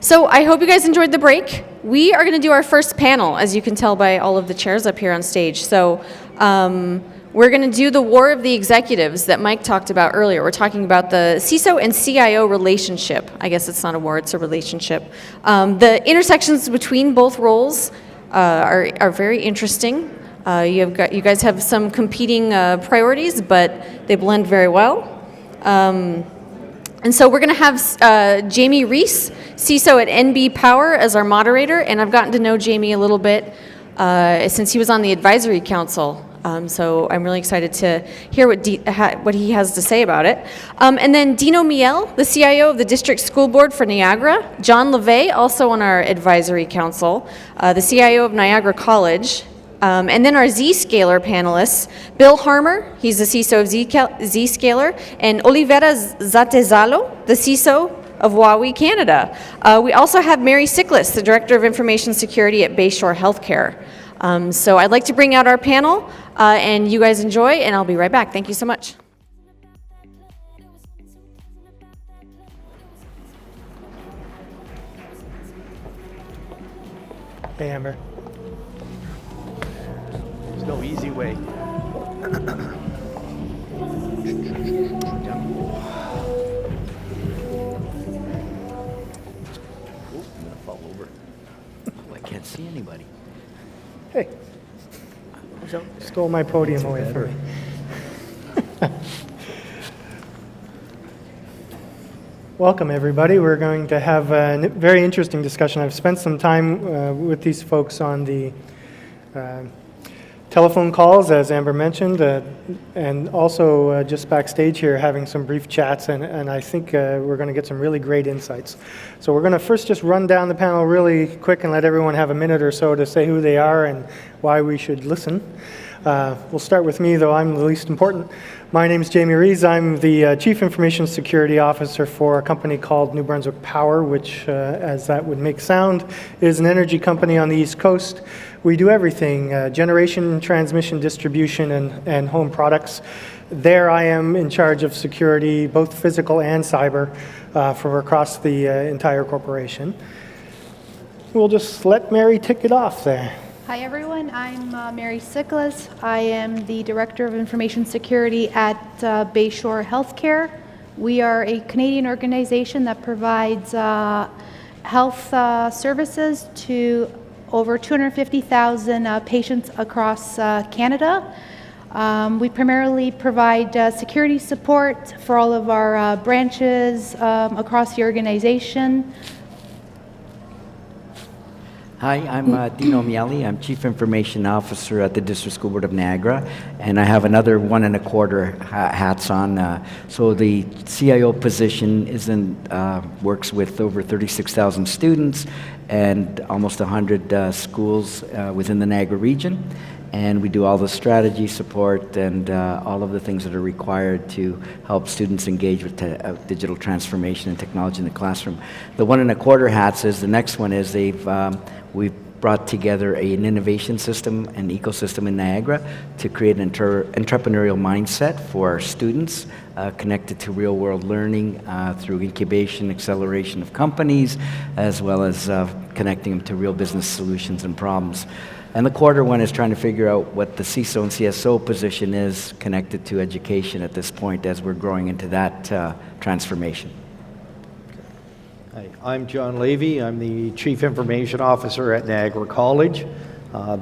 So I hope you guys enjoyed the break. We are going to do our first panel, as you can tell by all of the chairs up here on stage. So we're going to do the war of the executives that Mike talked about earlier. We're talking about the CISO and CIO relationship. I guess it's not a war, it's a relationship. The intersections between both roles are very interesting. You guys have some competing priorities, but they blend very well. And so we're going to have Jamie Rees, CISO at NB Power, as our moderator, and I've gotten to know Jamie a little bit since he was on the advisory council. So I'm really excited to hear what he has to say about it. And then Dino Miel, the CIO of the District School Board for Niagara, John Levay, also on our advisory council, the CIO of Niagara College, and then our Zscaler panelists, Bill Harmer, he's the CISO of Zscaler, and Olivera Zatezalo, the CISO of Huawei Canada. We also have Mary Siklis, the Director of Information Security at Bayshore Healthcare. So I'd like to bring out our panel, and you guys enjoy, and I'll be right back. Thank you so much. Hey, Amber. There's no easy way. I'm gonna fall over. Oh, I can't see anybody. Hey. Stole my podium away from me. Welcome, everybody. We're going to have a very interesting discussion. I've spent some time with these folks on the telephone calls, as Amber mentioned, and also just backstage here having some brief chats, and I think we're going to get some really great insights. So we're going to first just run down the panel really quick and let everyone have a minute or so to say who they are and why we should listen. We'll start with me, though I'm the least important. My name is Jamie Rees. I'm the Chief Information Security Officer for a company called New Brunswick Power, which, as that would make sound, is an energy company on the East Coast. We do everything, generation, transmission, distribution, and home products. There I am in charge of security, both physical and cyber, from across the entire corporation. We'll just let Mary tick it off there. Hi everyone, I'm Mary Siklis. I am the Director of Information Security at Bayshore Healthcare. We are a Canadian organization that provides health services to over 250,000 patients across Canada. We primarily provide security support for all of our branches across the organization. Hi, I'm Dino Miele. I'm Chief Information Officer at the District School Board of Niagara, and I have another 1 1/4 hats on. So the CIO position works with over 36,000 students and almost 100 schools within the Niagara region. And we do all the strategy support and all of the things that are required to help students engage with digital transformation and technology in the classroom. The 1 1/4 hats is the next one is we've brought together an innovation system and ecosystem in Niagara to create an entrepreneurial mindset for students connected to real-world learning through incubation, acceleration of companies, as well as connecting them to real business solutions and problems. And the 1/4 one is trying to figure out what the CISO and CSO position is connected to education at this point as we're growing into that transformation. Hi, I'm John Levay. I'm the Chief Information Officer at Niagara College.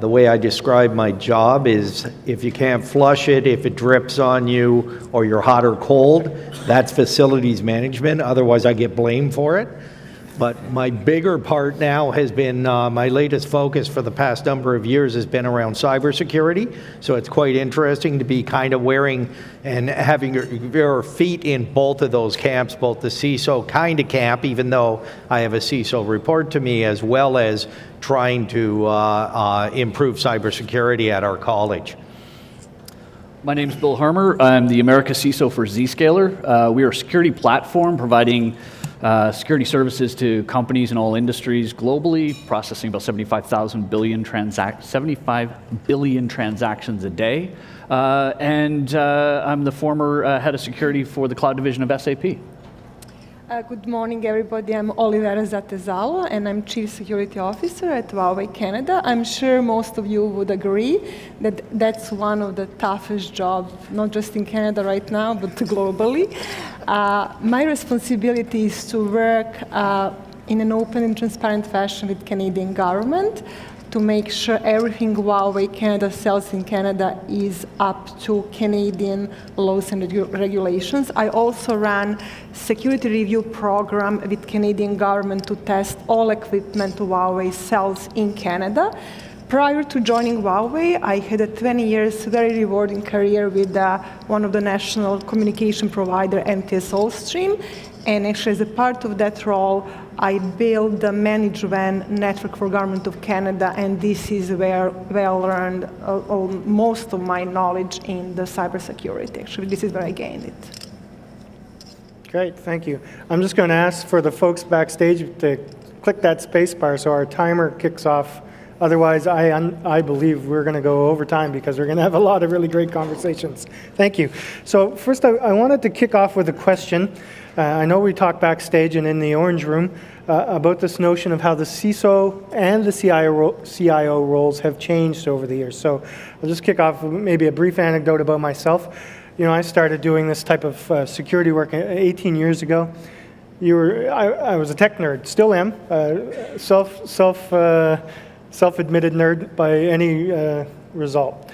The way I describe my job is if you can't flush it, if it drips on you, or you're hot or cold, that's facilities management. Otherwise, I get blamed for it. But my bigger part now has been, my latest focus for the past number of years has been around cybersecurity. So it's quite interesting to be kind of wearing and having your feet in both of those camps, both the CISO kind of camp, even though I have a CISO report to me, as well as trying to improve cybersecurity at our college. My name is Bill Harmer. I'm the America CISO for Zscaler. We are a security platform providing security services to companies in all industries globally, processing about 75 billion transactions a day. And I'm the former head of security for the cloud division of SAP. Good morning, everybody. I'm Olivera Zatezalo, and I'm Chief Security Officer at Levay, Canada. I'm sure most of you would agree that that's one of the toughest jobs, not just in Canada right now, but globally. My responsibility is to work in an open and transparent fashion with Canadian government to make sure everything Huawei Canada sells in Canada is up to Canadian laws and regulations. I also run security review program with Canadian government to test all equipment Huawei sells in Canada. Prior to joining Huawei, I had a 20 years very rewarding career with one of the national communication provider, MTS Allstream. And actually, as a part of that role, I built the Managed WAN network for Government of Canada, and this is where I learned most of my knowledge in the cybersecurity. Actually, this is where I gained it. Great, thank you. I'm just going to ask for the folks backstage to click that space bar so our timer kicks off. Otherwise, I believe we're going to go over time because we're going to have a lot of really great conversations. Thank you. So first, I wanted to kick off with a question. I know we talked backstage and in the orange room about this notion of how the CISO and the CIO roles have changed over the years. So I'll just kick off with maybe a brief anecdote about myself. You know, I started doing this type of security work 18 years ago. I was a tech nerd, still am, self-admitted nerd by any result.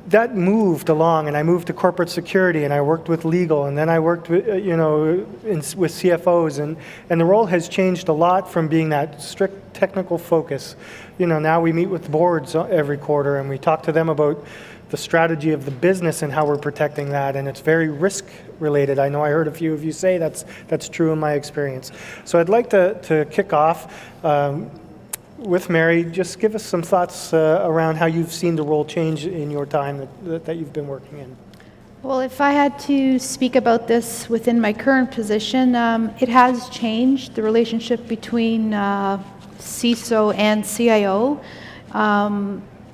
That moved along, and I moved to corporate security, and I worked with legal, and then I worked with, with CFOs, and the role has changed a lot from being that strict technical focus. You know, now we meet with boards every quarter, and we talk to them about the strategy of the business and how we're protecting that, and it's very risk related. I know I heard a few of you say that's true in my experience. So I'd like to kick off with Mary. Just give us some thoughts around how you've seen the role change in your time that you've been working in. Well, if I had to speak about this within my current position, it has changed, the relationship between CISO and CIO.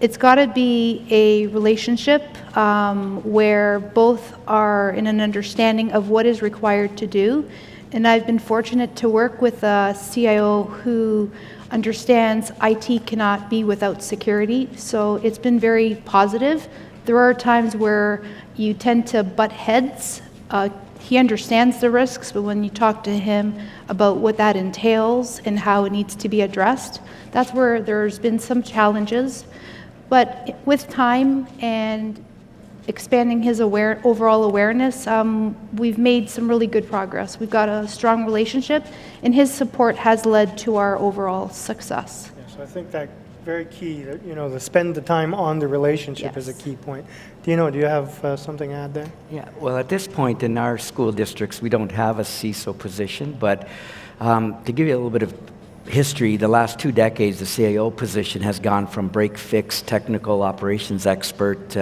It's got to be a relationship where both are in an understanding of what is required to do. And I've been fortunate to work with a CIO who understands IT cannot be without security. So it's been very positive. There are times where you tend to butt heads. He understands the risks, but when you talk to him about what that entails and how it needs to be addressed, that's where there's been some challenges. But with time and expanding his overall awareness, we've made some really good progress. We've got a strong relationship, and his support has led to our overall success. Yeah, so I think that very key, that, to spend the time on the relationship is a key point. Dino, do you have something to add there? Yeah, well, at this point in our school districts, we don't have a CISO position, but to give you a little bit of history, the last 2 decades, the CIO position has gone from break-fix technical operations expert,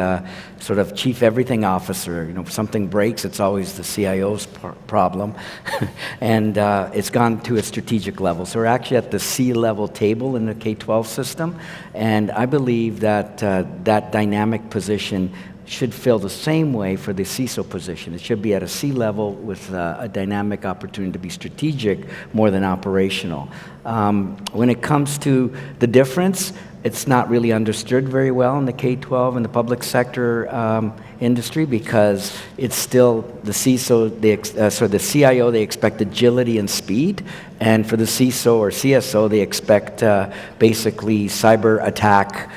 sort of chief everything officer. If something breaks, it's always the CIO's problem. And it's gone to a strategic level. So we're actually at the C-level table in the K-12 system. And I believe that that dynamic position should fill the same way for the CISO position. It should be at a C level with a dynamic opportunity to be strategic more than operational. When it comes to the difference, it's not really understood very well in the K-12 and the public sector industry because it's still the CISO, the CIO, they expect agility and speed, and for the CISO or CSO, they expect basically cyber attack,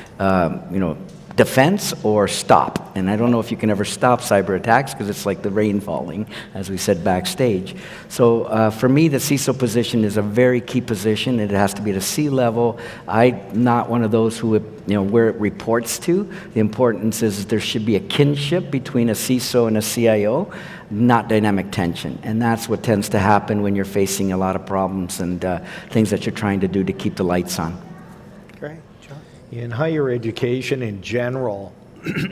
defense or stop. And I don't know if you can ever stop cyber attacks because it's like the rain falling, as we said backstage. So for me, the CISO position is a very key position. It has to be at a C level. I'm not one of those who, where it reports to. The importance is there should be a kinship between a CISO and a CIO, not dynamic tension. And that's what tends to happen when you're facing a lot of problems and things that you're trying to do to keep the lights on. Great. In higher education in general,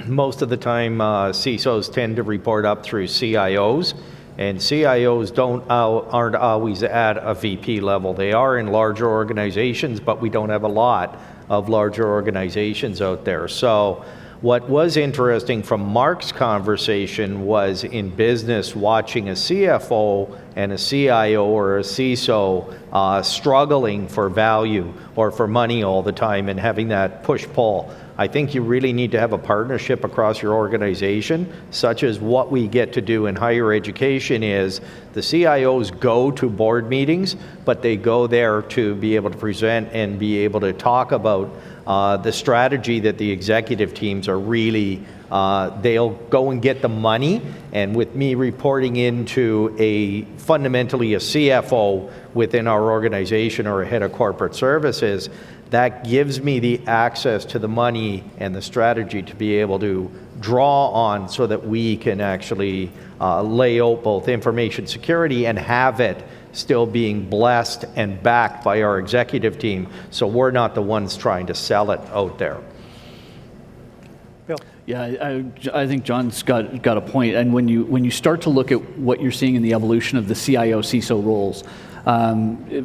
most of the time CISOs tend to report up through CIOs, and CIOs aren't always at a VP level. They are in larger organizations, but we don't have a lot of larger organizations out there. So What was interesting from Mark's conversation was in business watching a CFO and a CIO or a CISO struggling for value or for money all the time and having that push-pull. I think you really need to have a partnership across your organization, such as what we get to do in higher education is the CIOs go to board meetings, but they go there to be able to present and be able to talk about the strategy that the executive teams are really, they'll go and get the money, and with me reporting into fundamentally a CFO within our organization or a head of corporate services, that gives me the access to the money and the strategy to be able to draw on so that we can actually lay out both information security and have it still being blessed and backed by our executive team, so we're not the ones trying to sell it out there. Bill? Yeah, I think John's got a point. And when you start to look at what you're seeing in the evolution of the CIO, CISO roles,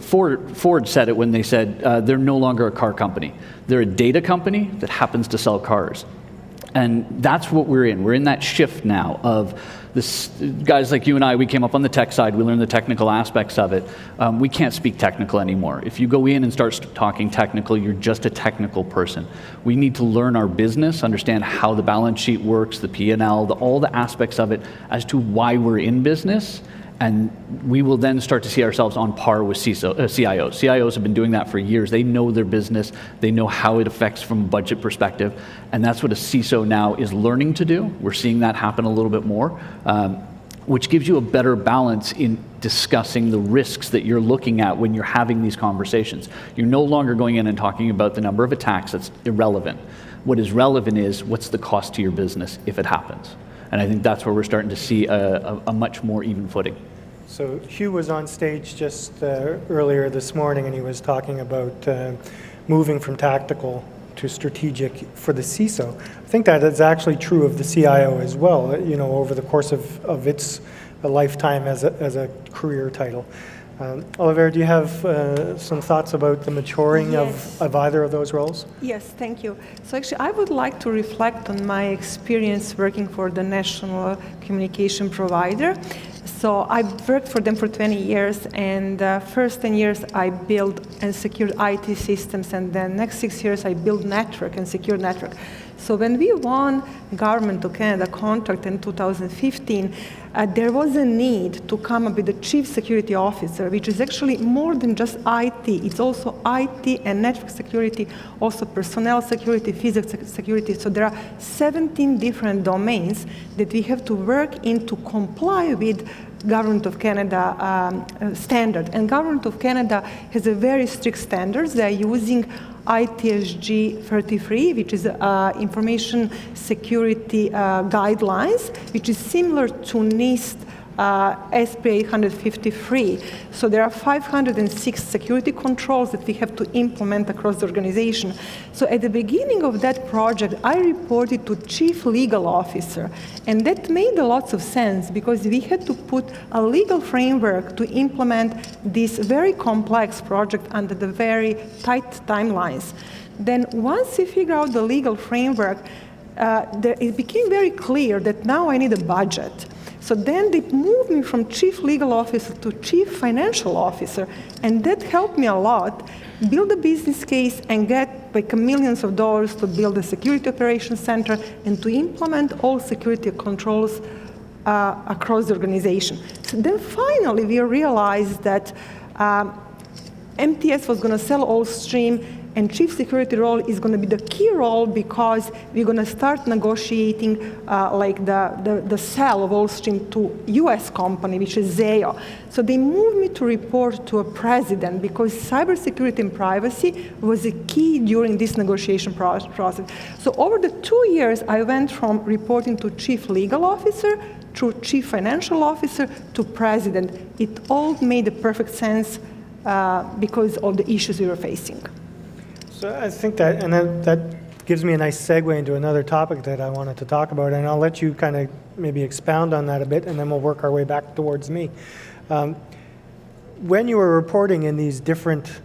Ford said it when they said they're no longer a car company. They're a data company that happens to sell cars. And that's what we're in. We're in that shift now of this, guys like you and I, we came up on the tech side, we learned the technical aspects of it. We can't speak technical anymore. If you go in and start talking technical, you're just a technical person. We need to learn our business, understand how the balance sheet works, the P&L, all the aspects of it as to why we're in business. And we will then start to see ourselves on par with CISOs. CIOs have been doing that for years. They know their business. They know how it affects from a budget perspective. And that's what a CISO now is learning to do. We're seeing that happen a little bit more, which gives you a better balance in discussing the risks that you're looking at when you're having these conversations. You're no longer going in and talking about the number of attacks. That's irrelevant. What is relevant is what's the cost to your business if it happens. And I think that's where we're starting to see a much more even footing. So Hugh was on stage just earlier this morning, and he was talking about moving from tactical to strategic for the CISO. I think that is actually true of the CIO as well, you know, over the course of its lifetime as a career title. Olivera, do you have some thoughts about the maturing Yes. of either of those roles? Yes, thank you. So actually, I would like to reflect on my experience working for the national communication provider. So I worked for them for 20 years, and first 10 years I built and secured IT systems, and then next 6 years I built network and secured network. So when we won Government of Canada contract in 2015, there was a need to come up with a chief security officer, which is actually more than just IT. It's also IT and network security, also personnel security, physical security. So there are 17 different domains that we have to work in to comply with Government of Canada standard. And Government of Canada has a very strict standards. They are using ITSG 33, which is information security guidelines, which is similar to NIST SP 853. So there are 506 security controls that we have to implement across the organization. So at the beginning of that project, I reported to Chief Legal Officer, and that made a lot of sense because we had to put a legal framework to implement this very complex project under the very tight timelines. Then once we figure out the legal framework, it became very clear that now I need a budget. So then they moved me from Chief Legal Officer to Chief Financial Officer, and that helped me a lot build a business case and get like millions of dollars to build a security operations center and to implement all security controls across the organization. So then finally we realized that MTS was going to sell Allstream, and chief security role is going to be the key role because we're going to start negotiating like the sale of Allstream to U.S. company, which is Zayo. So they moved me to report to a president because cybersecurity and privacy was a key during this negotiation process. So over the 2 years, I went from reporting to chief legal officer to chief financial officer to president. It all made perfect sense because of the issues we were facing. So I think that gives me a nice segue into another topic that I wanted to talk about, and I'll let you kind of maybe expound on that a bit, and then we'll work our way back towards me. When you were reporting in these different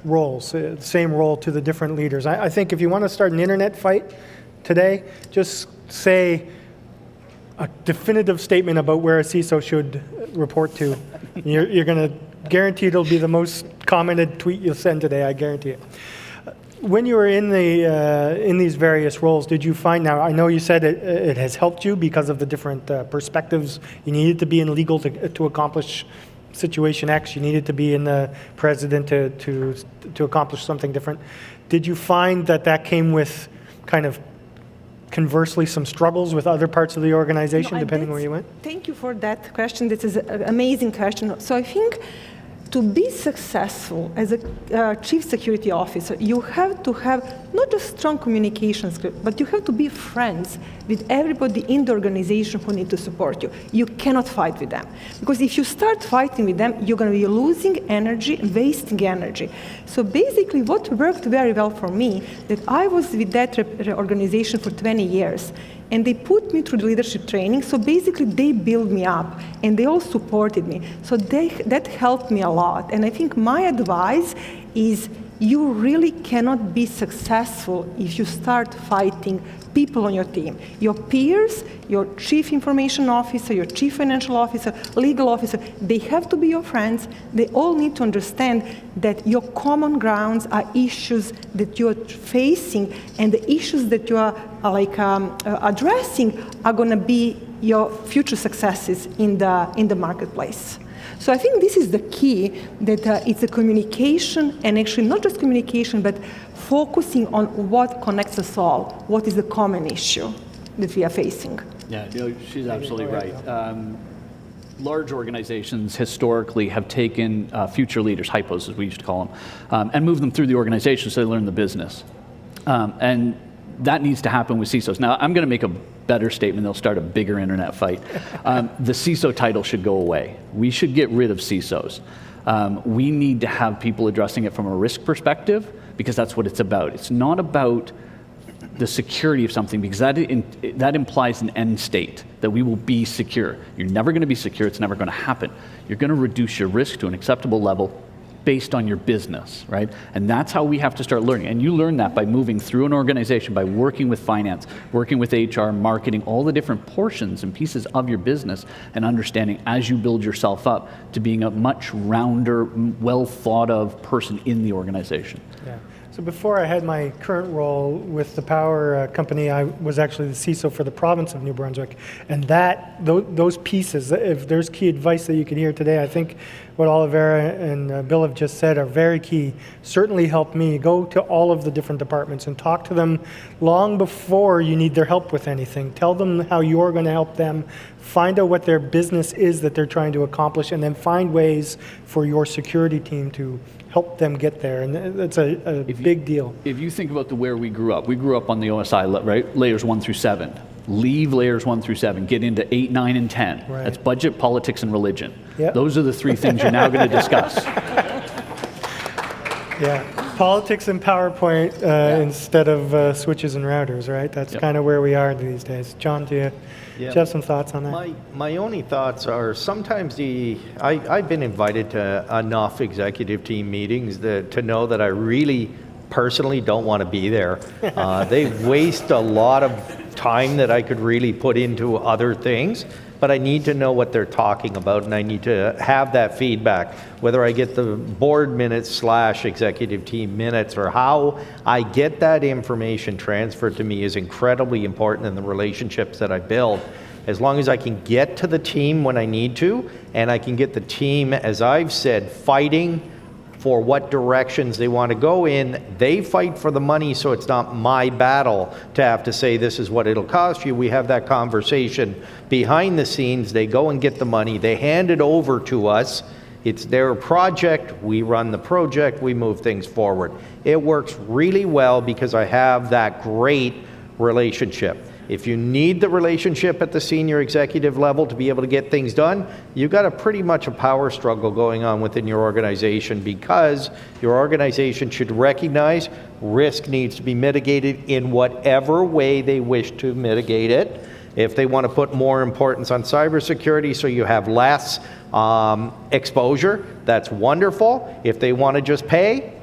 roles, same role to the different leaders, I think if you want to start an internet fight, today, just say a definitive statement about where a CISO should report to. You're going to guarantee it'll be the most commented tweet you'll send today, I guarantee it. When you were in these various roles, did you find, now I know you said it has helped you because of the different perspectives. You needed to be in legal to accomplish situation X, you needed to be in the president to accomplish something different. Did you find that came with kind of conversely some struggles with other parts of the organization, depending where you went? Thank you for that question. This is an amazing question. So I think to be successful as a chief security officer, you have to have not just strong communication skills, but you have to be friends with everybody in the organization who need to support you. You cannot fight with them. Because if you start fighting with them, you're going to be losing energy, wasting energy. So basically what worked very well for me, that I was with that organization for 20 years, and they put me through the leadership training, so basically they built me up, and they all supported me. So that helped me a lot. And I think my advice is you really cannot be successful if you start fighting people on your team. Your peers, your chief information officer, your chief financial officer, legal officer, they have to be your friends. They all need to understand that your common grounds are issues that you are facing, and the issues that you are addressing are going to be your future successes in the marketplace. So I think this is the key, that it's a communication, and actually not just communication, but focusing on what connects us all, what is the common issue that we are facing. Yeah, she's absolutely right. Large organizations historically have taken future leaders, hypos as we used to call them, and moved them through the organization so they learn the business. And that needs to happen with CISOs. Now, I'm going to make a better statement. They'll start a bigger internet fight. The CISO title should go away. We should get rid of CISOs. We need to have people addressing it from a risk perspective, because that's what it's about. It's not about the security of something, because that implies an end state, that we will be secure. You're never going to be secure. It's never going to happen. You're going to reduce your risk to an acceptable level based on your business, right? And that's how we have to start learning. And you learn that by moving through an organization, by working with finance, working with HR, marketing, all the different portions and pieces of your business, and understanding as you build yourself up to being a much rounder, well thought of person in the organization. Yeah. So before I had my current role with the power company, I was actually the CISO for the province of New Brunswick. And those pieces, if there's key advice that you could hear today, I think what Olivera and Bill have just said are very key. Certainly helped me. Go to all of the different departments and talk to them long before you need their help with anything. Tell them how you're going to help them. Find out what their business is that they're trying to accomplish, and then find ways for your security team to help them get there. And that's a big deal. If you think about where we grew up on the OSI, right? Layers 1 through 7. Leave layers 1 through 7, get into 8, 9, and 10. Right. That's budget, politics, and religion. Yep. Those are the 3 things you're now going to discuss. Yeah, politics and PowerPoint instead of switches and routers, right? That's kind of where we are these days. John, do you have some thoughts on that? My only thoughts are sometimes I've been invited to enough executive team meetings to know that I really personally don't want to be there. They waste a lot of time that I could really put into other things, but I need to know what they're talking about, and I need to have that feedback, whether I get the board minutes / executive team minutes, or how I get that information transferred to me is incredibly important in the relationships that I build. As long as I can get to the team when I need to, and I can get the team, as I've said, fighting for what directions they want to go in. They fight for the money, so it's not my battle to have to say this is what it'll cost you. We have that conversation behind the scenes. They go and get the money. They hand it over to us. It's their project. We run the project. We move things forward. It works really well because I have that great relationship. If you need the relationship at the senior executive level to be able to get things done, you've got pretty much a power struggle going on within your organization, because your organization should recognize risk needs to be mitigated in whatever way they wish to mitigate it. If they want to put more importance on cybersecurity so you have less exposure, that's wonderful. If they want to just pay,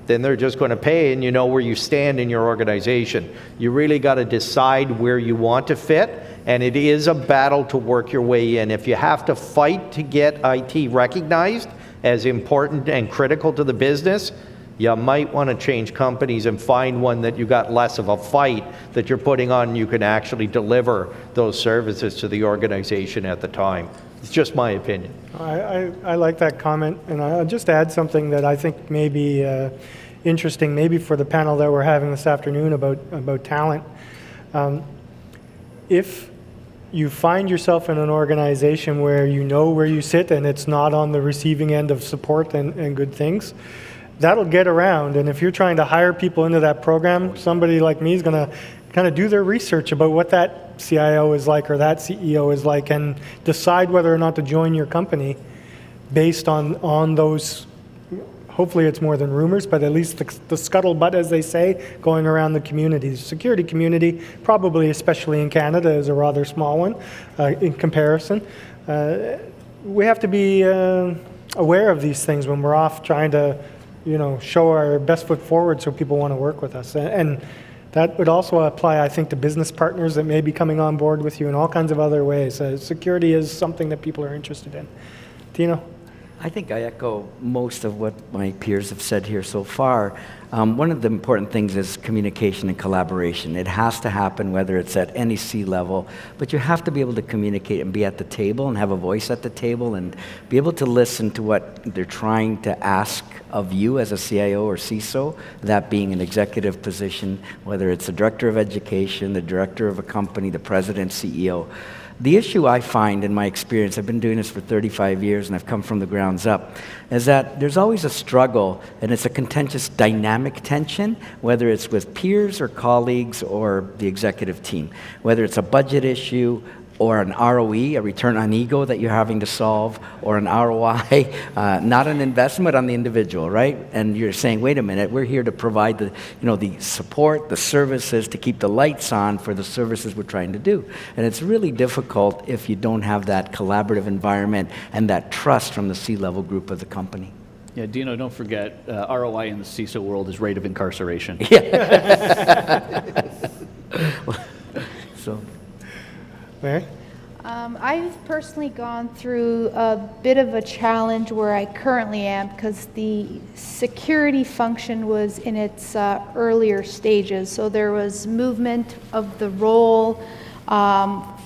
then they're just going to pay, and you know where you stand in your organization. You really got to decide where you want to fit, and it is a battle to work your way in. If you have to fight to get IT recognized as important and critical to the business, you might want to change companies and find one that you got less of a fight that you're putting on, and you can actually deliver those services to the organization at the time. It's just my opinion. I like that comment, and I'll just add something that I think may be interesting, maybe for the panel that we're having this afternoon about talent. If you find yourself in an organization where you know where you sit and it's not on the receiving end of support and good things, that'll get around. And if you're trying to hire people into that program, somebody like me is going to kind of do their research about what that CIO is like or that CEO is like, and decide whether or not to join your company based on those. Hopefully it's more than rumors, but at least the scuttlebutt, as they say, going around the community. The security community, probably especially in Canada, is a rather small one in comparison. We have to be aware of these things when we're off trying to show our best foot forward so people want to work with us. And that would also apply, I think, to business partners that may be coming on board with you in all kinds of other ways. Security is something that people are interested in. Tino? I think I echo most of what my peers have said here so far. One of the important things is communication and collaboration. It has to happen whether it's at any C-level, but you have to be able to communicate and be at the table and have a voice at the table and be able to listen to what they're trying to ask of you as a CIO or CISO, that being an executive position, whether it's the director of education, the director of a company, the president, CEO. The issue I find in my experience, I've been doing this for 35 years and I've come from the grounds up, is that there's always a struggle, and it's a contentious dynamic tension, whether it's with peers or colleagues or the executive team, whether it's a budget issue or an ROE, a return on ego that you're having to solve, or an ROI, not an investment on the individual, right? And you're saying, wait a minute, we're here to provide the support, the services, to keep the lights on for the services we're trying to do. And it's really difficult if you don't have that collaborative environment and that trust from the C-level group of the company. Yeah, Dino, don't forget, ROI in the CISO world is rate of incarceration. So. Mary? I've personally gone through a bit of a challenge where I currently am, because the security function was in its earlier stages. So there was movement of the role.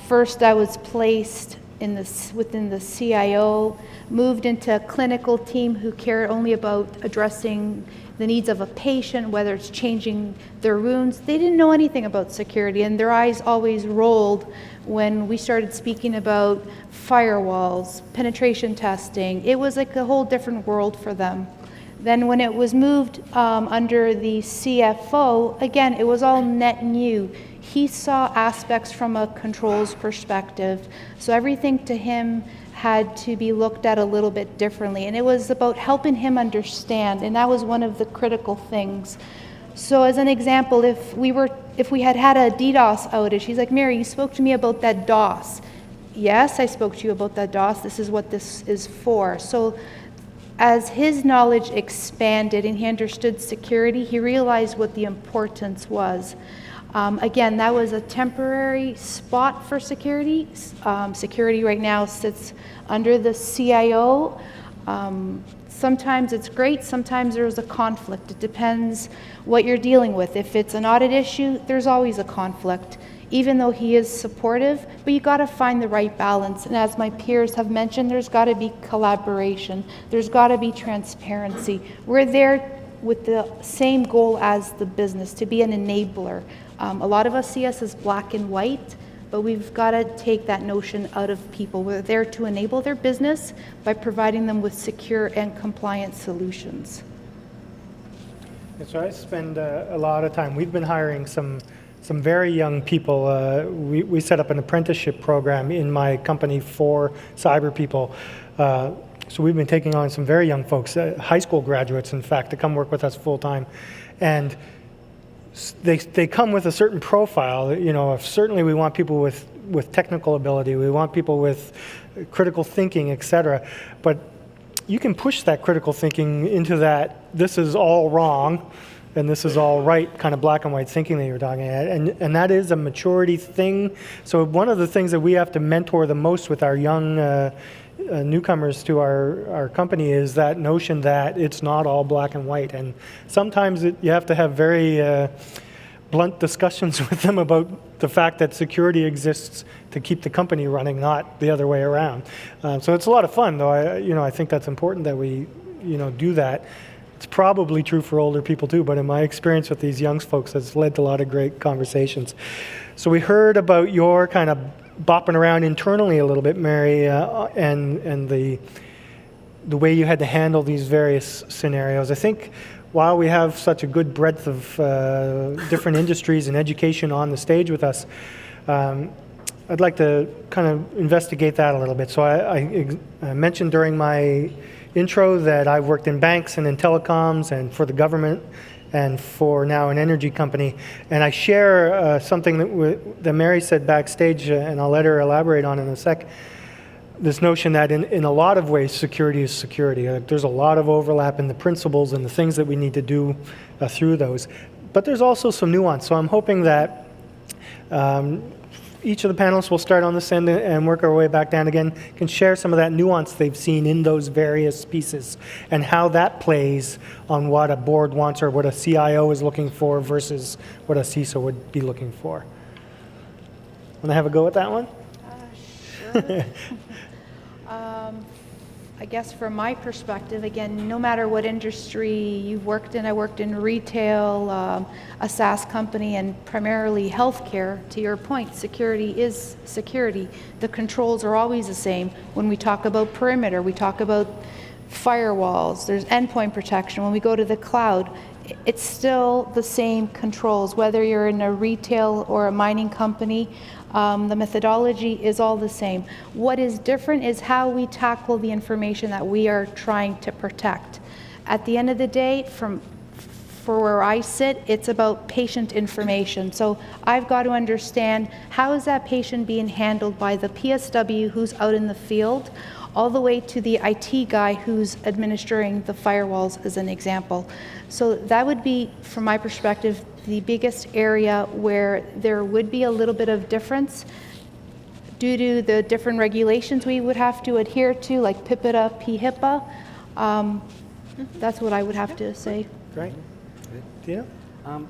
First I was placed within the CIO, moved into a clinical team who cared only about addressing the needs of a patient, whether it's changing their wounds. They didn't know anything about security, and their eyes always rolled when we started speaking about firewalls, penetration testing. It was like a whole different world for them. Then when it was moved under the CFO, again, it was all net new. He saw aspects from a controls perspective, so everything to him had to be looked at a little bit differently, and it was about helping him understand, and that was one of the critical things. So as an example, if we had a DDoS outage, he's like, Mary, you spoke to me about that DOS. Yes, I spoke to you about that DOS. This is what this is for. So as his knowledge expanded and he understood security, he realized what the importance was. Again, that was a temporary spot for security. Security right now sits under the CIO. Sometimes it's great, sometimes there's a conflict. It depends what you're dealing with. If it's an audit issue, there's always a conflict, even though he is supportive, but you gotta find the right balance. And as my peers have mentioned, there's gotta be collaboration. There's gotta be transparency. We're there with the same goal as the business, to be an enabler. A lot of us see us as black and white, but we've got to take that notion out of people. We're there to enable their business by providing them with secure and compliant solutions. And so I spend a lot of time. We've been hiring some very young people. We set up an apprenticeship program in my company for cyber people. So we've been taking on some very young folks, high school graduates, in fact, to come work with us full time. And they come with a certain profile. Certainly we want people with technical ability. We want people with critical thinking, etc. But you can push that critical thinking into that this is all wrong and this is all right kind of black and white thinking that you're talking about. And that is a maturity thing. So one of the things that we have to mentor the most with our young newcomers to our company is that notion that it's not all black and white. And sometimes you have to have very blunt discussions with them about the fact that security exists to keep the company running, not the other way around. So it's a lot of fun, though. I think that's important that we do that. It's probably true for older people too, but in my experience with these young folks, has led to a lot of great conversations. So we heard about your kind of bopping around internally a little bit, Mary, and the way you had to handle these various scenarios. I think while we have such a good breadth of different industries and education on the stage with us, I'd like to kind of investigate that a little bit. So I mentioned during my intro that I've worked in banks and in telecoms and for the government and for now an energy company. And I share something that Mary said backstage, and I'll let her elaborate on in a sec, this notion that in a lot of ways security is security. There's a lot of overlap in the principles and the things that we need to do through those. But there's also some nuance. So I'm hoping that each of the panelists will start on this end and work our way back down again, can share some of that nuance they've seen in those various pieces and how that plays on what a board wants or what a CIO is looking for versus what a CISO would be looking for. Want to have a go at that one? Sure. I guess from my perspective, again, no matter what industry you've worked in, I worked in retail, a SaaS company, and primarily healthcare. To your point, security is security. The controls are always the same. When we talk about perimeter, we talk about firewalls, there's endpoint protection. When we go to the cloud, it's still the same controls, whether you're in a retail or a mining company. The methodology is all the same. What is different is how we tackle the information that we are trying to protect. At the end of the day, for where I sit, it's about patient information. So I've got to understand, how is that patient being handled by the PSW who's out in the field, all the way to the IT guy who's administering the firewalls, as an example. So that would be, from my perspective, the biggest area where there would be a little bit of difference due to the different regulations we would have to adhere to, like PIPEDA, PHIPAA. That's what I would have to say. Great. Dina?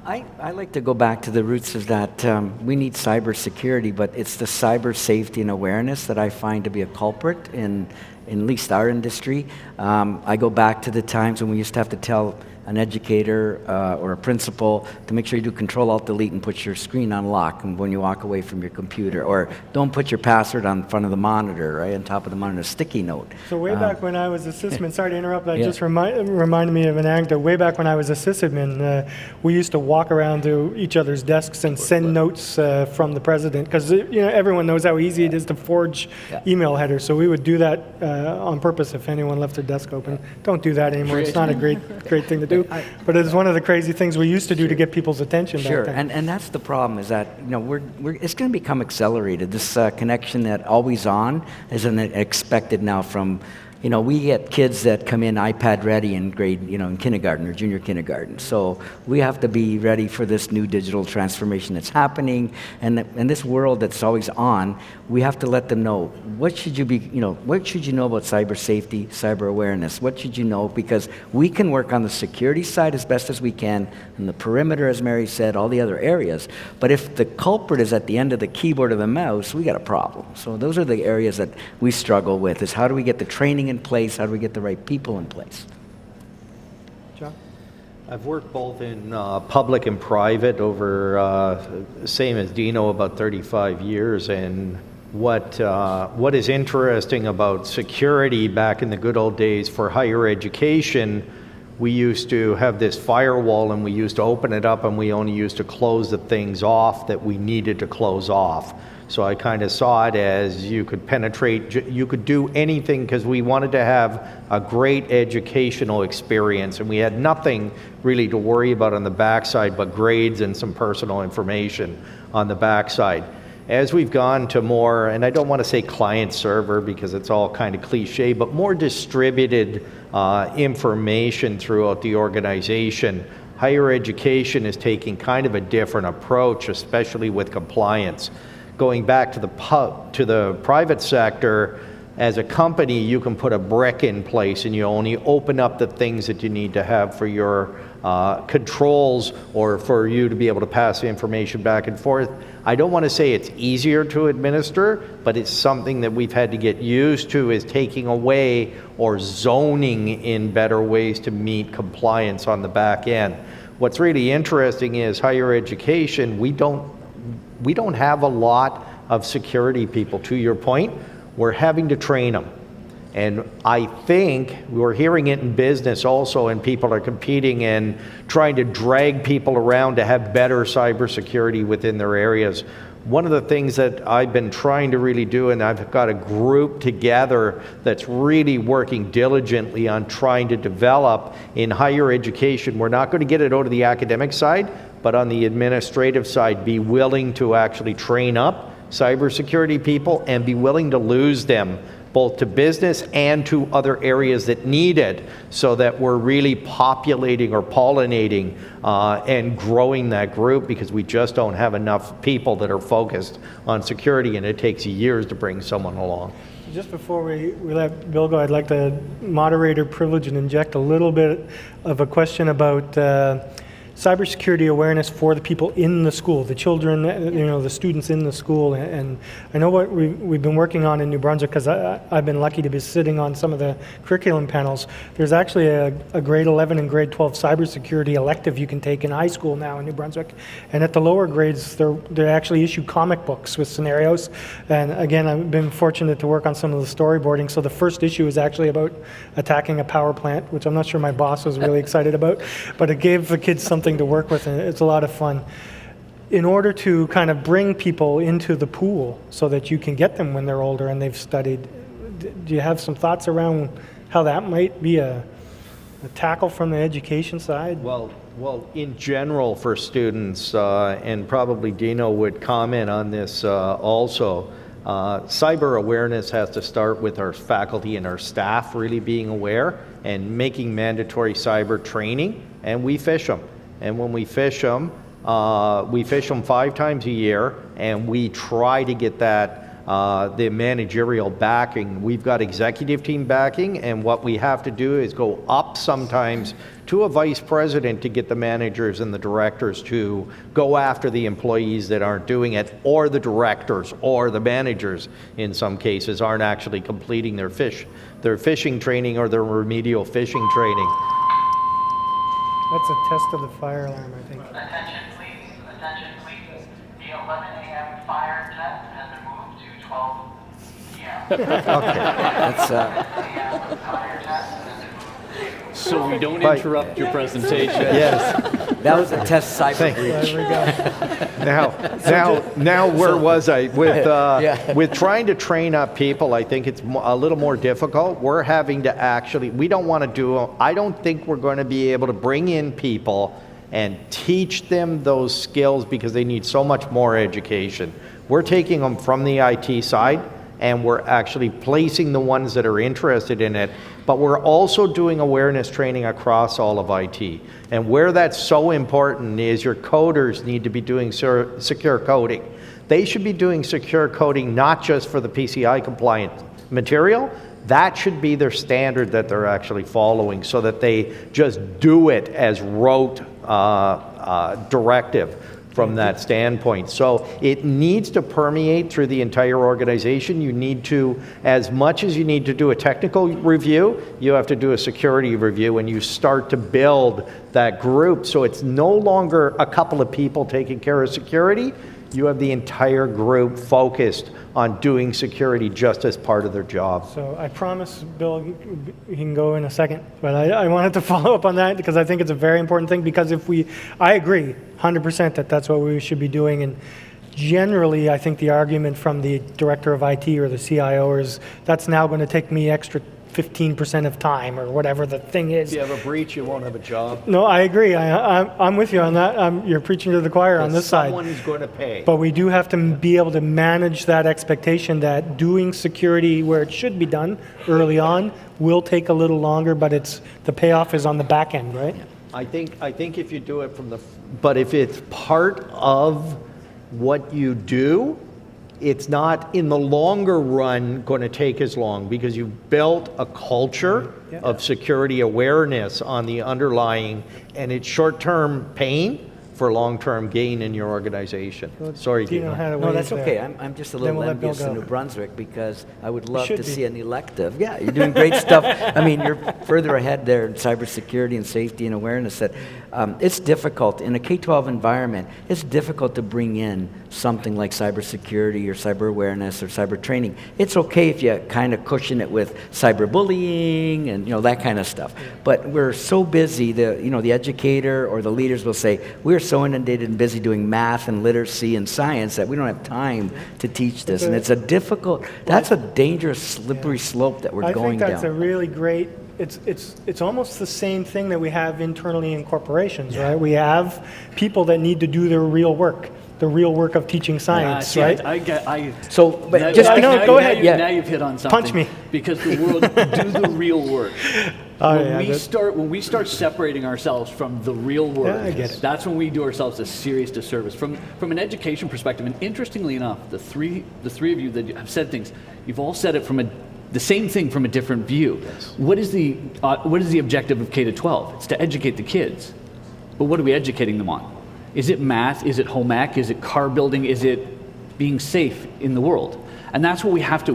I like to go back to the roots of that. We need cybersecurity, but it's the cyber safety and awareness that I find to be a culprit in at least our industry. I go back to the times when we used to have to tell an educator or a principal to make sure you do Control-Alt-Delete and put your screen on lock when you walk away from your computer, or don't put your password on front of the monitor, right on top of the monitor, a sticky note. So way back when I was a sysadmin, sorry to interrupt, that just reminded me of an anecdote. Way back when I was a sysadmin, we used to walk around to each other's desks and send notes from the president, because everyone knows how easy it is to forge email headers. So we would do that on purpose if anyone left their desk open. Don't do that anymore. It's not a great thing to do. But it's one of the crazy things we used to do to get people's attention back then. And that's the problem, is that it's going to become accelerated. This connection that always on is expected now from. We get kids that come in iPad ready in grade, in kindergarten or junior kindergarten. So we have to be ready for this new digital transformation that's happening, and this world that's always on. We have to let them know what should you be, what should you know about cyber safety, cyber awareness. What should you know? Because we can work on the security side as best as we can, and the perimeter, as Mary said, all the other areas. But if the culprit is at the end of the keyboard or the mouse, we got a problem. So those are the areas that we struggle with: is how do we get the training in place? How do we get the right people in place? John? I've worked both in public and private over, same as Dino, about 35 years. And what is interesting about security back in the good old days for higher education, we used to have this firewall and we used to open it up and we only used to close the things off that we needed to close off. So I kind of saw it as you could penetrate, you could do anything, because we wanted to have a great educational experience, and we had nothing really to worry about on the backside but grades and some personal information on the backside. as we've gone to more, and I don't want to say client server because it's all kind of cliche, but more distributed information throughout the organization, higher education is taking kind of a different approach, especially with compliance. Going back to the private sector, as a company, you can put a brick in place and you only open up the things that you need to have for your controls or for you to be able to pass the information back and forth. I don't want to say it's easier to administer, but it's something that we've had to get used to, is taking away or zoning in better ways to meet compliance on the back end. What's really interesting is higher education, we don't have a lot of security people, to your point. We're having to train them. And I think we're hearing it in business also, and people are competing and trying to drag people around to have better cybersecurity within their areas. One of the things that I've been trying to really do, and I've got a group together that's really working diligently on trying to develop in higher education. We're not going to get it out of the academic side, but on the administrative side, be willing to actually train up cybersecurity people and be willing to lose them both to business and to other areas that need it, so that we're really populating or pollinating and growing that group, because we just don't have enough people that are focused on security, and it takes years to bring someone along. Just before we let Bill go, I'd like the moderator privilege and inject a little bit of a question about cybersecurity awareness for the people in the school, the children, the students in the school. And I know what we've been working on in New Brunswick, because I've been lucky to be sitting on some of the curriculum panels. There's actually a grade 11 and grade 12 cybersecurity elective you can take in high school now in New Brunswick. And at the lower grades, they actually issue comic books with scenarios. And again, I've been fortunate to work on some of the storyboarding. So the first issue is actually about attacking a power plant, which I'm not sure my boss was really excited about, but it gave the kids something to work with, and it's a lot of fun. In order to kind of bring people into the pool so that you can get them when they're older and they've studied, do you have some thoughts around how that might be a tackle from the education side? Well, in general for students, and probably Dino would comment on this also, cyber awareness has to start with our faculty and our staff really being aware and making mandatory cyber training, and we fish them. And when we fish them 5 times a year, and we try to get that the managerial backing. We've got executive team backing, and what we have to do is go up sometimes to a vice president to get the managers and the directors to go after the employees that aren't doing it, or the directors or the managers in some cases aren't actually completing their fishing training or their remedial fishing training. That's a test of the fire alarm, I think. Attention please. The 11 a.m. fire test has been moved to 12 p.m. Okay. That's Fire test has been moved to So we don't interrupt your presentation. Yes. that was a test cyber breach. There we go. Now, where was I? Yeah. With trying to train up people, I think it's a little more difficult. We're having to actually, I don't think we're going to be able to bring in people and teach them those skills, because they need so much more education. We're taking them from the IT side, and we're actually placing the ones that are interested in it, but we're also doing awareness training across all of IT. And where that's so important is your coders need to be doing secure coding. They should be doing secure coding not just for the PCI compliant material. That should be their standard that they're actually following, so that they just do it as rote directive from that standpoint. So it needs to permeate through the entire organization. You need to, as much as you need to do a technical review, you have to do a security review, and you start to build that group. So it's no longer a couple of people taking care of security. You have the entire group focused on doing security just as part of their job. So I promise, Bill, you can go in a second, but I wanted to follow up on that, because I think it's a very important thing, because I agree 100% that that's what we should be doing. And generally, I think the argument from the director of IT or the CIO is that's now going to take me extra 15% of time or whatever the thing is. If you have a breach, you won't have a job. No, I agree. I'm with you on that. You're preaching to the choir on this side. Someone is going to pay. But we do have to be able to manage that expectation that doing security where it should be done early on will take a little longer, but the payoff is on the back end, right? I think if you do it but if it's part of what you do, it's not in the longer run going to take as long because you've built a culture of security awareness on the underlying, and it's short-term pain for long-term gain in your organization. Sorry, Dino. No, that's okay. I'm just a little we'll let Bill envious in go. New Brunswick because I would love should to be. see an elective. Yeah, you're doing great stuff. I mean, you're further ahead there in cybersecurity and safety and awareness that it's difficult. In a K-12 environment, it's difficult to bring in something like cybersecurity or cyber awareness or cyber training. It's okay if you kind of cushion it with cyberbullying and that kind of stuff. But we're so busy, the educator or the leaders will say, we're so inundated and busy doing math and literacy and science that we don't have time to teach this. And it's that's a dangerous, slippery slope that we're going down. I think that's a really great, it's almost the same thing that we have internally in corporations, right? We have people that need to do their real work. The real work of teaching science, right? Go ahead. Now you've hit on something. Punch me. Because the world do the real work. When we start separating ourselves from the real work, I get it. that's when we do ourselves a serious disservice. From an education perspective, and interestingly enough, the three of you that have said things, you've all said it from the same thing from a different view. Yes. What is the objective of K-12? It's to educate the kids. But what are we educating them on? Is it math? Is it home ec? Is it car building? Is it being safe in the world? And that's what we have to,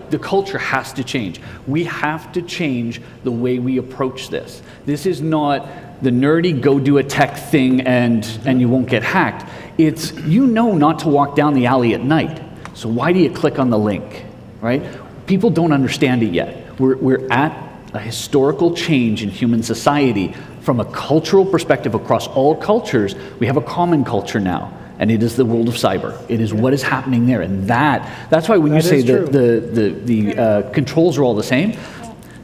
the culture has to change. We have to change the way we approach this. This is not the nerdy go do a tech thing and you won't get hacked. It's, not to walk down the alley at night. So why do you click on the link, right? People don't understand it yet. We're at a historical change in human society. From a cultural perspective across all cultures, we have a common culture now, and it is the world of cyber. It is what is happening there, and that's why when you say that the controls are all the same,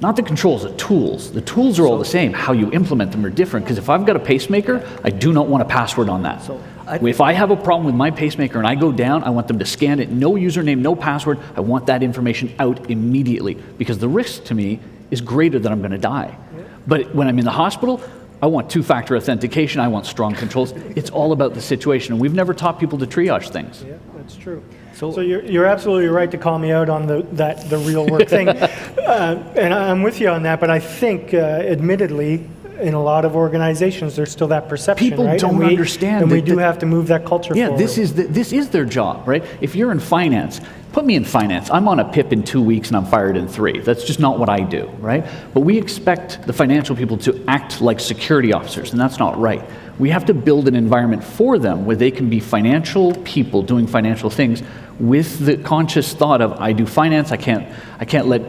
not the controls, the tools. The tools are all the same. How you implement them are different, because if I've got a pacemaker, I do not want a password on that. If I have a problem with my pacemaker and I go down, I want them to scan it, no username, no password. I want that information out immediately, because the risk to me is greater than I'm going to die. But when I'm in the hospital, I want two-factor authentication, I want strong controls. It's all about the situation, and we've never taught people to triage things. Yeah, that's true. So you're absolutely right to call me out on the real work thing. And I'm with you on that, but I think, admittedly, in a lot of organizations, there's still that perception, People right? don't understand. And we do have to move that culture forward. This is their job, right? If you're in finance, put me in finance. I'm on a PIP in 2 weeks and I'm fired in 3. That's just not what I do, right? But we expect the financial people to act like security officers, and that's not right. We have to build an environment for them where they can be financial people doing financial things with the conscious thought of, I do finance, I can't let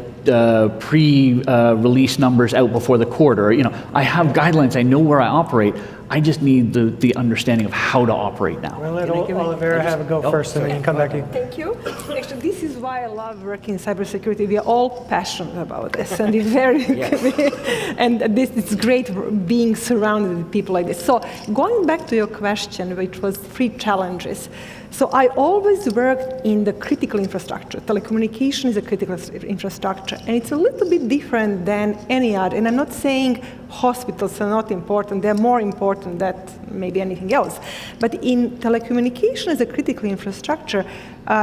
pre-release numbers out before the quarter. I have guidelines, I know where I operate. I just need the understanding of how to operate now. We'll let Olivera have a go first, and then you can come back to you. Thank you. Actually, this is why I love working in cybersecurity. We are all passionate about this, and it's very, and this is great being surrounded with people like this. So, going back to your question, which was 3 challenges. So I always worked in the critical infrastructure. Telecommunication is a critical infrastructure, and it's a little bit different than any other. And I'm not saying hospitals are not important. They're more important than maybe anything else. But in telecommunication as a critical infrastructure,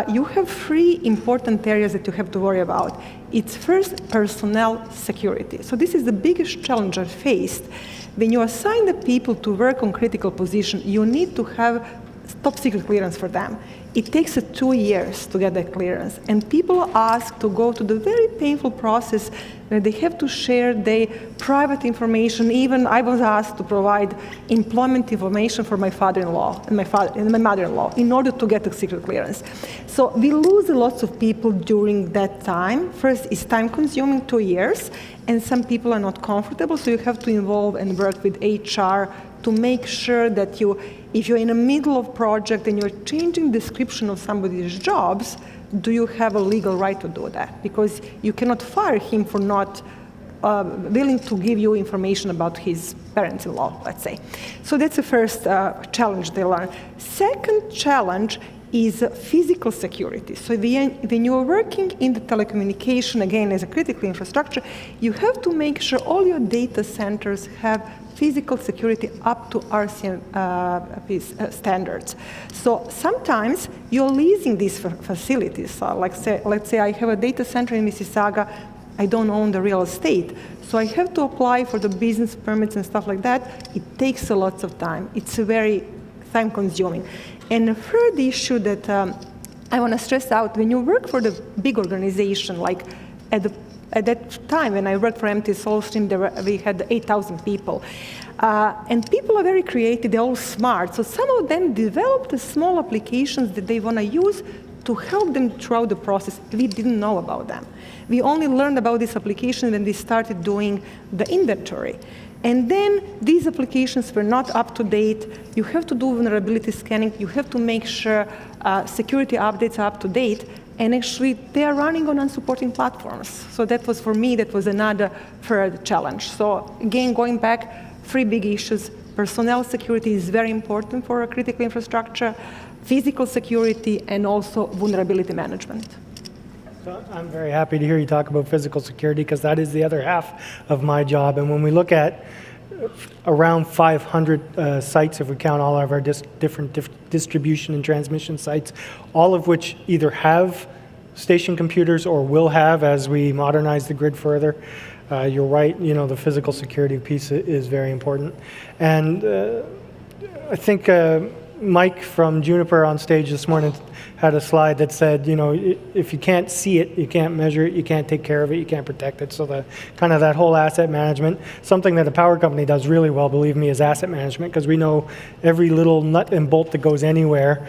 you have 3 important areas that you have to worry about. It's first personnel security. So this is the biggest challenge I faced. When you assign the people to work on critical position, you need to have top secret clearance for them. It takes 2 years to get that clearance, and people are asked to go to the very painful process where they have to share their private information. Even I was asked to provide employment information for my father-in-law and my mother-in-law in order to get a secret clearance. So we lose lots of people during that time. First, it's time-consuming, 2 years, and some people are not comfortable, so you have to involve and work with HR to make sure that if you're in the middle of project and you're changing this description of somebody's jobs, do you have a legal right to do that? Because you cannot fire him for not willing to give you information about his parents-in-law, let's say. So that's the first challenge they learn. Second challenge is physical security. So when you're working in the telecommunication, again, as a critical infrastructure, you have to make sure all your data centers have physical security up to RCM standards. So sometimes you're leasing these facilities. Let's say I have a data center in Mississauga. I don't own the real estate. So I have to apply for the business permits and stuff like that. It takes a lot of time. It's very time-consuming. And the third issue that I want to stress out, when you work for the big organization, like at that time when I worked for MT Solstream, we had 8,000 people. And people are very creative, they're all smart. So some of them developed small applications that they want to use to help them throughout the process. We didn't know about them. We only learned about this application when we started doing the inventory. And then these applications were not up to date. You have to do vulnerability scanning. You have to make sure security updates are up to date. And actually, they are running on unsupporting platforms. So that was, for me, that was another third challenge. So again, going back, 3 big issues. Personnel security is very important for a critical infrastructure, physical security, and also vulnerability management. So I'm very happy to hear you talk about physical security, because that is the other half of my job. And when we look at around 500 sites, if we count all of our different distribution and transmission sites, all of which either have station computers or will have as we modernize the grid further, you're right, the physical security piece is very important. And I think Mike from Juniper on stage this morning had a slide that said, if you can't see it, you can't measure it, you can't take care of it, you can't protect it. So that whole asset management, something that a power company does really well, believe me, is asset management, because we know every little nut and bolt that goes anywhere.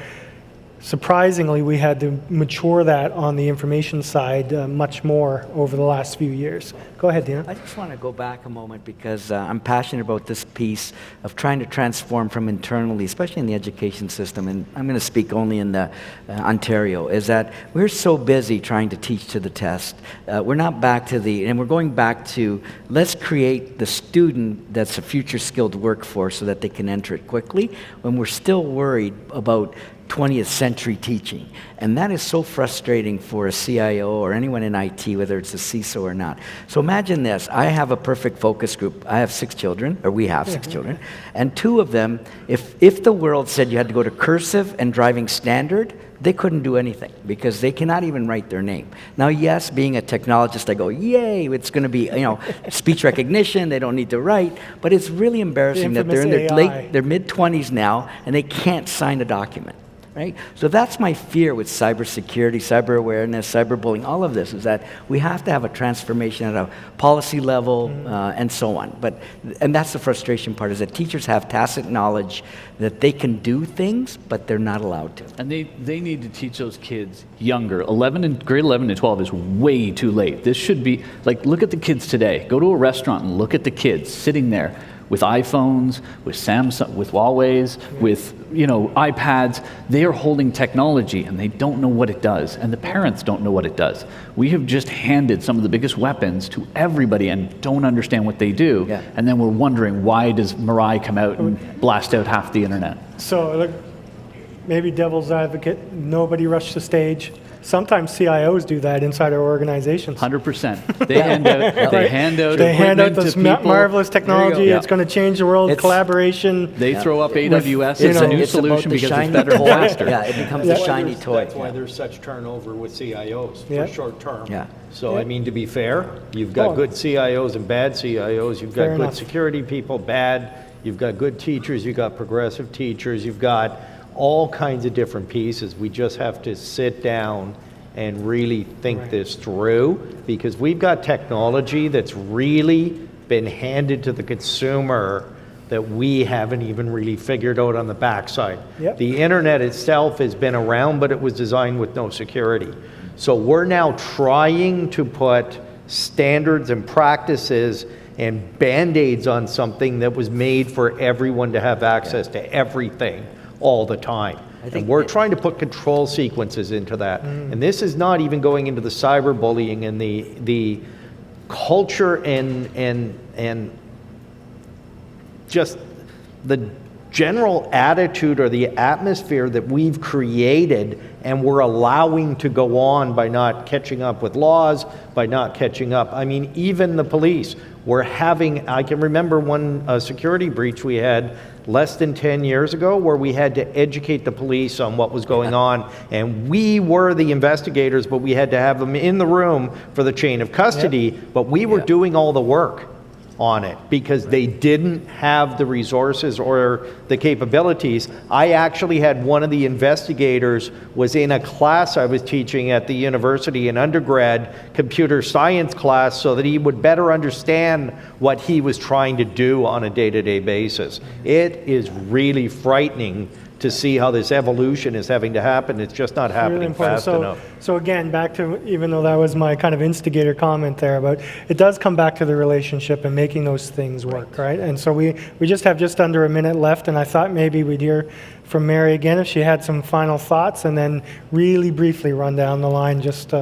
Surprisingly, we had to mature that on the information side much more over the last few years. Go ahead, Dina. I just want to go back a moment, because I'm passionate about this piece of trying to transform from internally, especially in the education system, and I'm going to speak only in the Ontario, is that we're so busy trying to teach to the test. We're not back to and we're going back to, let's create the student that's a future skilled workforce so that they can enter it quickly, when we're still worried about 20th century teaching. And that is so frustrating for a CIO or anyone in IT, whether it's a CISO or not. So imagine this. I have a perfect focus group. I have 6 children, or we have 6 children, and 2 of them, if the world said you had to go to cursive and driving standard, they couldn't do anything, because they cannot even write their name. Now, yes, being a technologist, I go, yay, it's going to be, speech recognition, they don't need to write, but it's really embarrassing that they're in their mid-20s now, and they can't sign a document. Right? So that's my fear with cybersecurity, cyber awareness, cyberbullying, all of this, is that we have to have a transformation at a policy level and so on. And that's the frustration part, is that teachers have tacit knowledge that they can do things, but they're not allowed to. And they need to teach those kids younger. Grade 11 to 12 is way too late. This should be, look at the kids today. Go to a restaurant and look at the kids sitting there with iPhones, with Samsung, with Huawei's, with iPads. They are holding technology and they don't know what it does, and the parents don't know what it does. We have just handed some of the biggest weapons to everybody and don't understand what they do, and then we're wondering, why does Mirai come out and blast out half the internet? So maybe devil's advocate, nobody rushed the stage. Sometimes CIOs do that inside our organizations. 100%. They hand out this marvelous technology. It's going to change the world. Collaboration. They throw up AWS as a new solution because it's better and faster. Yeah, it becomes a shiny toy. That's why there's such turnover with CIOs for short term. Yeah. So, to be fair, you've got good CIOs and bad CIOs. You've got good security people, bad. You've got good teachers. You've got progressive teachers. You've got all kinds of different pieces. We just have to sit down and really think this through, because we've got technology that's really been handed to the consumer that we haven't even really figured out on the backside. The internet itself has been around, but it was designed with no security. So we're now trying to put standards and practices and band-aids on something that was made for everyone to have access to everything all the time. And we're trying to put control sequences into that. And this is not even going into the cyberbullying and the culture and just the general attitude or the atmosphere that we've created and we're allowing to go on by not catching up with laws, by not catching up. I mean, even the police, I can remember one security breach we had less than 10 years ago where we had to educate the police on what was going on, and we were the investigators, but we had to have them in the room for the chain of custody, but we were doing all the work on it because they didn't have the resources or the capabilities. I actually had one of the investigators was in a class I was teaching at the university, an undergrad computer science class, so that he would better understand what he was trying to do on a day-to-day basis. It is really frightening to see how this evolution is having to happen. It's just not happening fast enough. So again, back to, even though that was my kind of instigator comment there, but it does come back to the relationship and making those things work, right? And so we just have just under a minute left, and I thought maybe we'd hear from Mary again if she had some final thoughts, and then really briefly run down the line just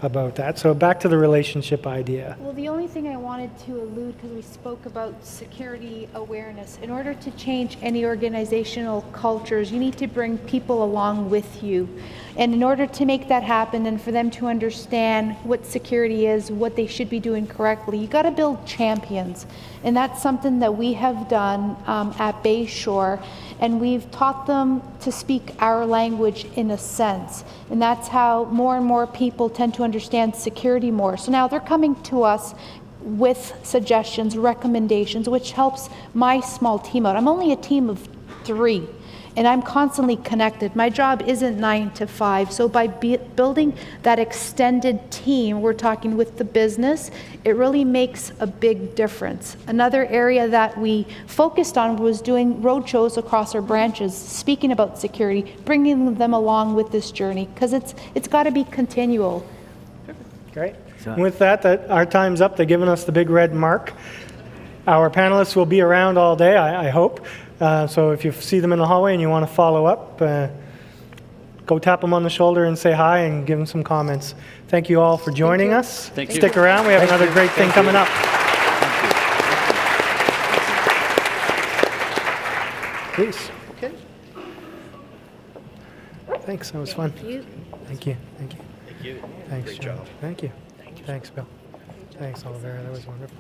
about that. So back to the relationship idea. Well, the only thing I wanted to allude, because we spoke about security awareness, in order to change any organizational cultures, you need to bring people along with you. And in order to make that happen and for them to understand what security is, what they should be doing correctly, you got to build champions. And that's something that we have done at Bayshore. And we've taught them to speak our language in a sense. And that's how more and more people tend to understand security more. So now they're coming to us with suggestions, recommendations, which helps my small team out. I'm only a team of 3. And I'm constantly connected. My job isn't 9 to 5. So by building that extended team, we're talking with the business, it really makes a big difference. Another area that we focused on was doing roadshows across our branches, speaking about security, bringing them along with this journey, because it's got to be continual. Great. And with that, our time's up. They've given us the big red mark. Our panelists will be around all day, I hope. So if you see them in the hallway and you want to follow up, go tap them on the shoulder and say hi and give them some comments. Thank you all for joining us. Thank you. Stick around. We have another great thing coming up. Please. Okay. Thanks. That was fun. Thank you. Thank you. Thank you. Thank you. Thanks, Great John. job. Thank you. Thanks, Bill. Thanks, Olivera. That was wonderful.